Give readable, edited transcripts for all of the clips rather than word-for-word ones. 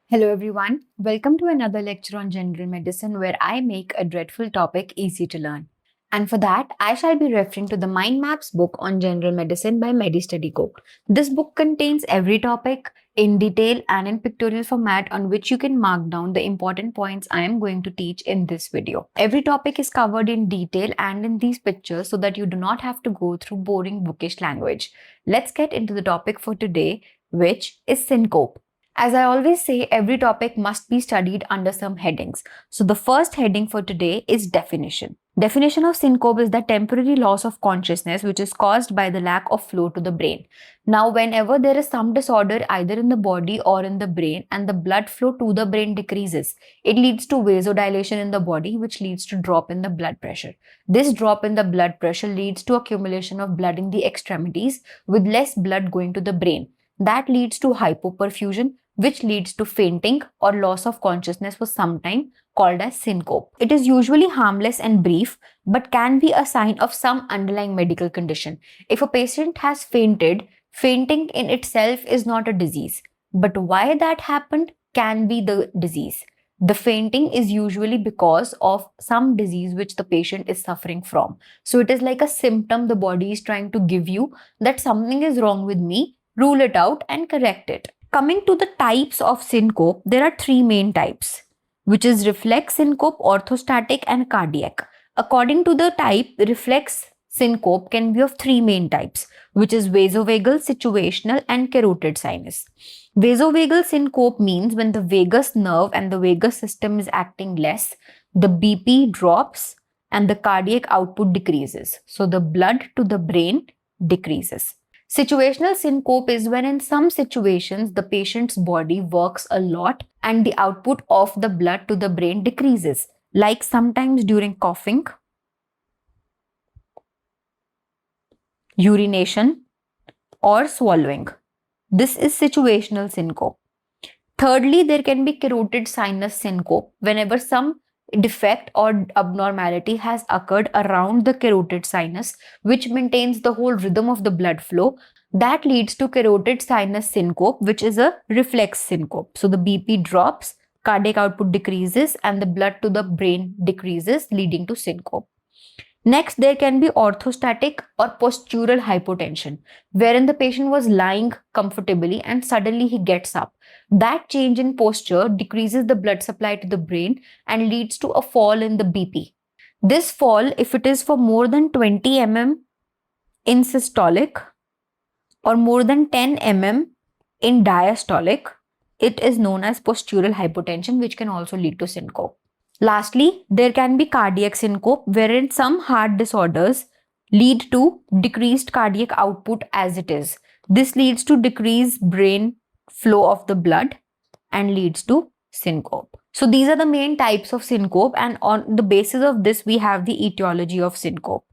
Hello everyone, welcome to another lecture on general medicine where I make a dreadful topic easy to learn. And for that, I shall be referring to the Mind Maps book on general medicine by MediStudyCo. This book contains every topic in detail and in pictorial format on which you can mark down the important points I am going to teach in this video. Every topic is covered in detail and in these pictures so that you do not have to go through boring bookish language. Let's get into the topic for today, which is syncope. As I always say, every topic must be studied under some headings. So the first heading for today is definition. Definition of syncope is the temporary loss of consciousness which is caused by the lack of flow to the brain. Now, whenever there is some disorder either in the body or in the brain and the blood flow to the brain decreases, it leads to vasodilation in the body, which leads to drop in the blood pressure. This drop in the blood pressure leads to accumulation of blood in the extremities with less blood going to the brain. That leads to hypoperfusion, which leads to fainting or loss of consciousness for some time, called as syncope. It is usually harmless and brief, but can be a sign of some underlying medical condition. If a patient has fainted, fainting in itself is not a disease, but why that happened can be the disease. The fainting is usually because of some disease which the patient is suffering from. So it is like a symptom the body is trying to give you that something is wrong with me, rule it out and correct it. Coming to the types of syncope, there are three main types, which is reflex syncope, orthostatic and cardiac. According to the type, reflex syncope can be of three main types, which is vasovagal, situational and carotid sinus. Vasovagal syncope means when the vagus nerve and the vagus system is acting less, the BP drops and the cardiac output decreases. So the blood to the brain decreases. Situational syncope is when in some situations the patient's body works a lot and the output of the blood to the brain decreases, like sometimes during coughing, urination or swallowing. This is situational syncope. Thirdly, there can be carotid sinus syncope whenever some defect or abnormality has occurred around the carotid sinus, which maintains the whole rhythm of the blood flow. That leads to carotid sinus syncope, which is a reflex syncope. So the BP drops, cardiac output decreases, and the blood to the brain decreases, leading to syncope. Next, there can be orthostatic or postural hypotension, wherein the patient was lying comfortably and suddenly he gets up. That change in posture decreases the blood supply to the brain and leads to a fall in the BP. This fall, if it is for more than 20 mm in systolic or more than 10 mm in diastolic, it is known as postural hypotension, which can also lead to syncope. Lastly, there can be cardiac syncope, wherein some heart disorders lead to decreased cardiac output as it is. This leads to decreased brain flow of the blood and leads to syncope. So these are the main types of syncope, and on the basis of this, we have the etiology of syncope,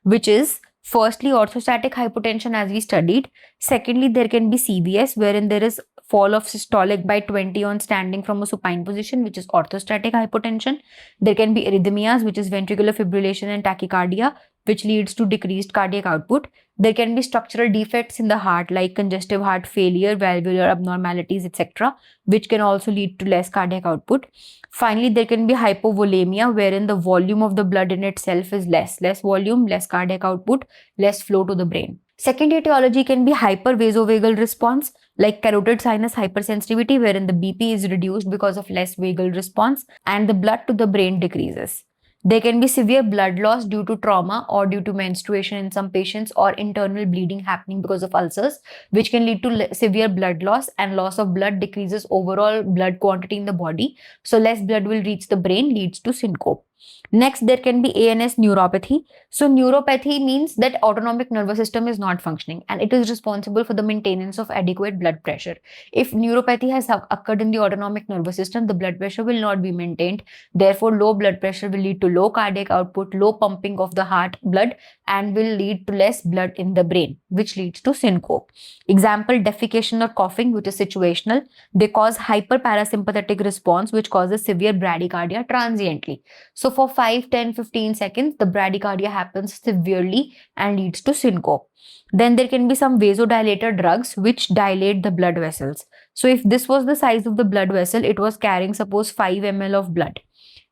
which is firstly orthostatic hypotension as we studied. Secondly, there can be CVS, wherein there is fall of systolic by 20 on standing from a supine position, which is orthostatic hypotension. There can be arrhythmias, which is ventricular fibrillation and tachycardia, which leads to decreased cardiac output. There can be structural defects in the heart like congestive heart failure, valvular abnormalities, etc., which can also lead to less cardiac output. Finally, there can be hypovolemia, wherein the volume of the blood in itself is less volume, less cardiac output, less flow to the brain. Second etiology can be hypervaso-vagal response, like carotid sinus hypersensitivity, wherein the BP is reduced because of less vagal response and the blood to the brain decreases. There can be severe blood loss due to trauma or due to menstruation in some patients, or internal bleeding happening because of ulcers, which can lead to severe blood loss, and loss of blood decreases overall blood quantity in the body. So less blood will reach the brain, leads to syncope. Next, there can be ANS neuropathy. So neuropathy means that autonomic nervous system is not functioning and it is responsible for the maintenance of adequate blood pressure. If neuropathy has occurred in the autonomic nervous system, the blood pressure will not be maintained. Therefore, low blood pressure will lead to low cardiac output, low pumping of the heart blood, and will lead to less blood in the brain, which leads to syncope. Example, defecation or coughing, which is situational. They cause hyperparasympathetic response, which causes severe bradycardia transiently. So So for 5, 10, 15 seconds, the bradycardia happens severely and leads to syncope. Then there can be some vasodilator drugs which dilate the blood vessels. So if this was the size of the blood vessel, it was carrying suppose 5 ml of blood.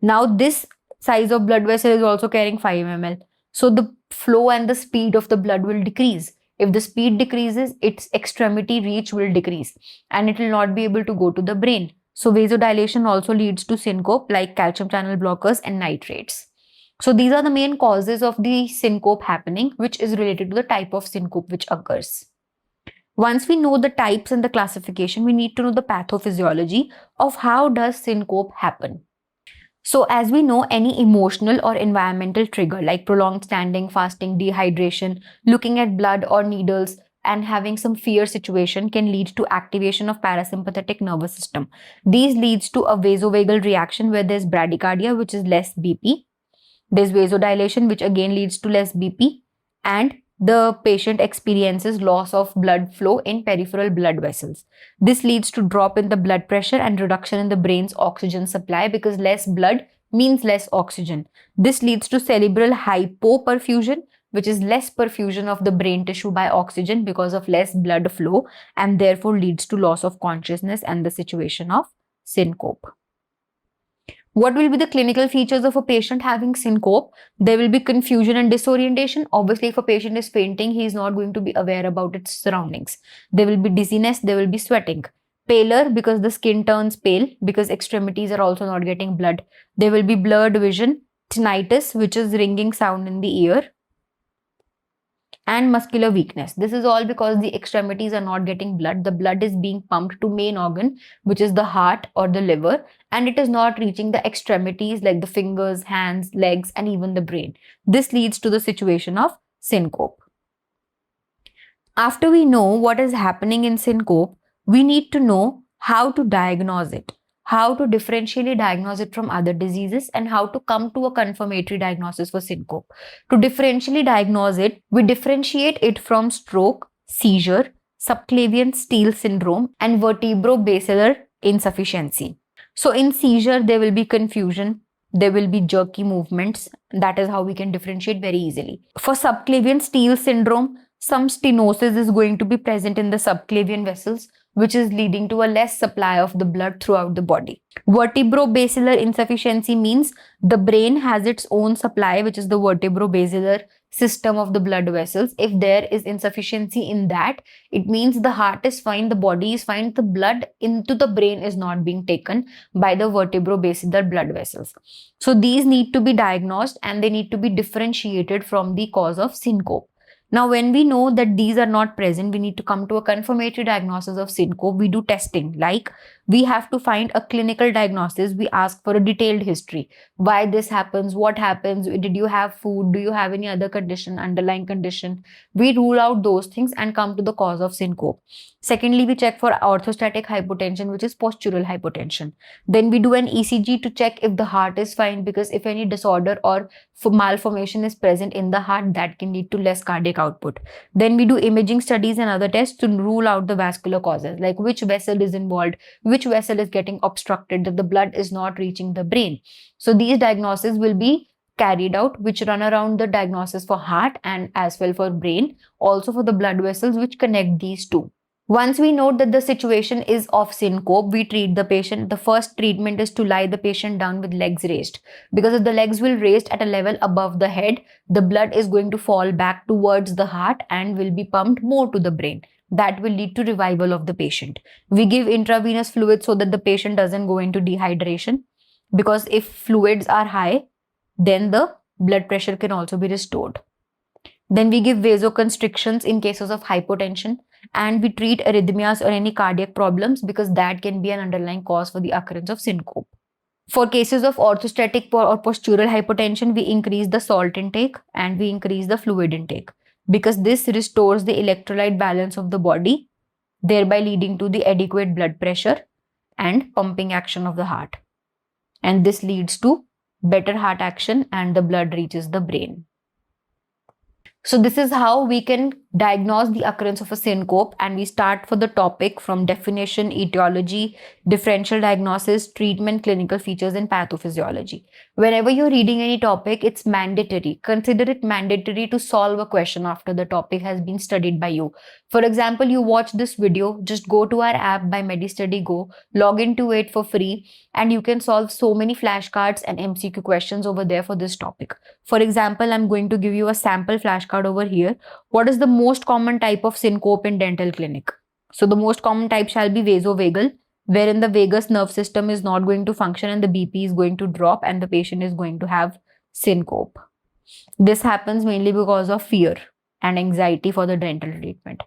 Now this size of blood vessel is also carrying 5 ml. So the flow and the speed of the blood will decrease. If the speed decreases, its extremity reach will decrease and it will not be able to go to the brain. So vasodilation also leads to syncope like calcium channel blockers and nitrates. So these are the main causes of the syncope happening, which is related to the type of syncope which occurs. Once we know the types and the classification, we need to know the pathophysiology of how does syncope happen. So as we know, any emotional or environmental trigger like prolonged standing, fasting, dehydration, looking at blood or needles, and having some fear situation can lead to activation of parasympathetic nervous system. These leads to a vasovagal reaction where there's bradycardia, which is less BP. There's vasodilation, which again leads to less BP, and the patient experiences loss of blood flow in peripheral blood vessels. This leads to drop in the blood pressure and reduction in the brain's oxygen supply because less blood means less oxygen. This leads to cerebral hypoperfusion, which is less perfusion of the brain tissue by oxygen because of less blood flow, and therefore leads to loss of consciousness and the situation of syncope. What will be the clinical features of a patient having syncope? There will be confusion and disorientation. Obviously, if a patient is fainting, he is not going to be aware about its surroundings. There will be dizziness, there will be sweating. Pallor, because the skin turns pale, because extremities are also not getting blood. There will be blurred vision, tinnitus, which is ringing sound in the ear, and muscular weakness. This is all because the extremities are not getting blood. The blood is being pumped to main organ, which is the heart or the liver, and it is not reaching the extremities like the fingers, hands, legs, and even the brain. This leads to the situation of syncope. After we know what is happening in syncope, we need to know how to diagnose it, how to differentially diagnose it from other diseases, and how to come to a confirmatory diagnosis for syncope. To differentially diagnose it, we differentiate it from stroke, seizure, subclavian steal syndrome, and vertebrobasilar insufficiency. So in seizure, there will be confusion, there will be jerky movements. That is how we can differentiate very easily. For subclavian steal syndrome, some stenosis is going to be present in the subclavian vessels, which is leading to a less supply of the blood throughout the body. Vertebrobasilar insufficiency means the brain has its own supply, which is the vertebrobasilar system of the blood vessels. If there is insufficiency in that, it means the heart is fine, the body is fine, the blood into the brain is not being taken by the vertebrobasilar blood vessels. So these need to be diagnosed and they need to be differentiated from the cause of syncope. Now, when we know that these are not present, we need to come to a confirmatory diagnosis of syncope. We do testing, like we have to find a clinical diagnosis. We ask for a detailed history. Why this happens? What happens? Did you have food? Do you have any other condition, underlying condition? We rule out those things and come to the cause of syncope. Secondly, we check for orthostatic hypotension, which is postural hypotension. Then we do an ECG to check if the heart is fine, because if any disorder or malformation is present in the heart, that can lead to less cardiac output. Then we do imaging studies and other tests to rule out the vascular causes, like which vessel is involved, which vessel is getting obstructed, that the blood is not reaching the brain. So these diagnoses will be carried out, which run around the diagnosis for heart and as well for brain, also for the blood vessels which connect these two. Once we note that the situation is of syncope, we treat the patient. The first treatment is to lie the patient down with legs raised, because if the legs will raised at a level above the head, the blood is going to fall back towards the heart and will be pumped more to the brain. That will lead to revival of the patient. We give intravenous fluids so that the patient doesn't go into dehydration, because if fluids are high, then the blood pressure can also be restored. Then we give vasoconstrictions in cases of hypotension, and we treat arrhythmias or any cardiac problems, because that can be an underlying cause for the occurrence of syncope. For cases of orthostatic or postural hypotension, we increase the salt intake and we increase the fluid intake, because this restores the electrolyte balance of the body, thereby leading to the adequate blood pressure and pumping action of the heart. And this leads to better heart action and the blood reaches the brain. So this is how we can diagnose the occurrence of a syncope, and we start for the topic from definition, etiology, differential diagnosis, treatment, clinical features, and pathophysiology. Whenever you're reading any topic, it's mandatory. Consider it mandatory to solve a question after the topic has been studied by you. For example, you watch this video, just go to our app by MediStudy Go, log into it for free, and you can solve so many flashcards and MCQ questions over there for this topic. For example, I'm going to give you a sample flashcard over here. What is the most common type of syncope in dental clinic? So the most common type shall be vasovagal, wherein the vagus nerve system is not going to function and the BP is going to drop and the patient is going to have syncope. This happens mainly because of fear and anxiety for the dental treatment.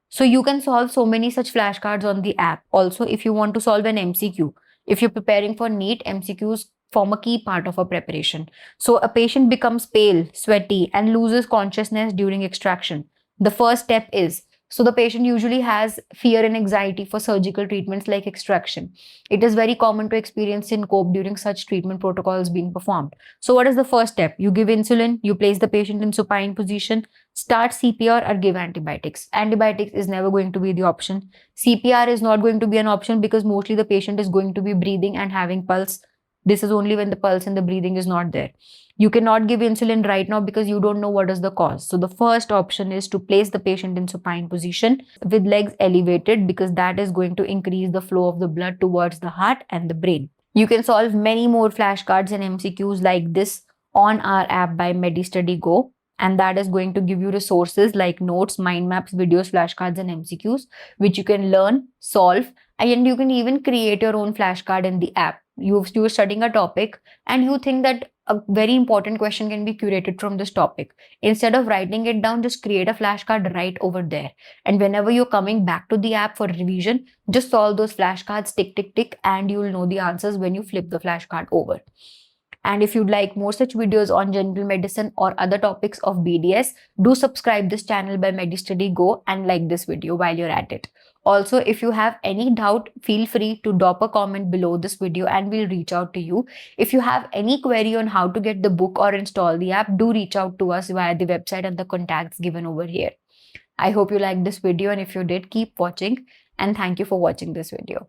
So you can solve so many such flashcards on the app. Also, if you want to solve an MCQ, if you're preparing for NEET, MCQs form a key part of a preparation. So a patient becomes pale, sweaty, and loses consciousness during extraction. The first step is, so the patient usually has fear and anxiety for surgical treatments like extraction. It is very common to experience syncope during such treatment protocols being performed. So what is the first step? You give insulin, you place the patient in supine position, start CPR or give antibiotics. Antibiotics is never going to be the option. CPR is not going to be an option because mostly the patient is going to be breathing and having pulse. This is only when the pulse and the breathing is not there. You cannot give insulin right now because you don't know what is the cause. So the first option is to place the patient in supine position with legs elevated, because that is going to increase the flow of the blood towards the heart and the brain. You can solve many more flashcards and MCQs like this on our app by MediStudy Go. And that is going to give you resources like notes, mind maps, videos, flashcards, and MCQs, which you can learn, solve, and you can even create your own flashcard in the app. You're studying a topic and you think that a very important question can be curated from this topic. Instead of writing it down, just create a flashcard right over there. And whenever you're coming back to the app for revision, just solve those flashcards, tick, tick, tick, and you'll know the answers when you flip the flashcard over. And if you'd like more such videos on general medicine or other topics of BDS, do subscribe this channel by MediStudy Go and like this video while you're at it. Also, if you have any doubt, feel free to drop a comment below this video and we'll reach out to you. If you have any query on how to get the book or install the app, do reach out to us via the website and the contacts given over here. I hope you liked this video, and if you did, keep watching, and thank you for watching this video.